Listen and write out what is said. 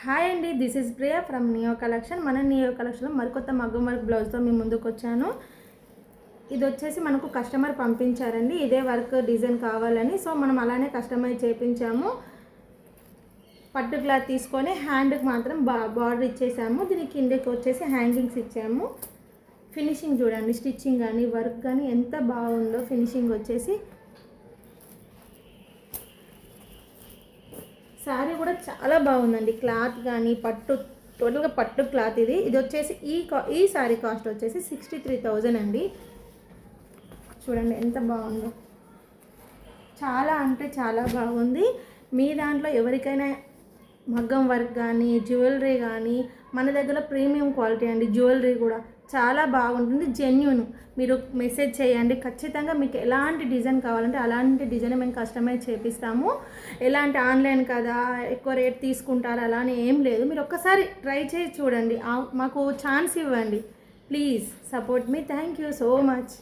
Hi అండి, this is Priya from neo collection. మన neo కలెక్షన్లో మరికొత్త మగ్గం వర్క్ బ్లౌజ్తో మీ ముందుకు వచ్చాను. ఇది వచ్చేసి మనకు కస్టమర్ పంపించారండి, ఇదే వర్క్ డిజైన్ కావాలని. సో మనం అలానే కస్టమైజ్ చేయించాము. పట్టు క్లాత్ తీసుకొని హ్యాండ్కి మాత్రం బార్డర్ ఇచ్చేసాము. దీనికి కిందకి వచ్చేసి హ్యాంగింగ్స్ ఇచ్చాము. ఫినిషింగ్ చూడండి, స్టిచ్చింగ్ కానీ వర్క్ కానీ ఎంత బాగుందో. ఫినిషింగ్ వచ్చేసి శారీ కూడా చాలా బాగుందండి. క్లాత్ కానీ పట్టు, టోటల్గా పట్టు క్లాత్ ఇది. ఇది వచ్చేసి ఈ శారీ కాస్ట్ వచ్చేసి 63,000 అండి. చూడండి ఎంత బాగుందో, చాలా అంటే చాలా బాగుంది. మీ దాంట్లో ఎవరికైనా మగ్గం వర్క్ కానీ జ్యువెలరీ కానీ, మన దగ్గర ప్రీమియం క్వాలిటీ అండి. జ్యువెలరీ కూడా చాలా బాగుంటుంది, జెన్యూన్. మీరు మెసేజ్ చేయండి, ఖచ్చితంగా మీకు ఎలాంటి డిజైన్ కావాలంటే అలాంటి డిజైన్ మేము కస్టమైజ్ చేపిస్తాము. ఎలాంటి ఆన్లైన్ కదా ఎక్కువ రేట్ తీసుకుంటారు అలానే ఏం లేదు. మీరు ఒక్కసారి ట్రై చేసి చూడండి, మాకు ఛాన్స్ ఇవ్వండి. Please support me. Thank you so much.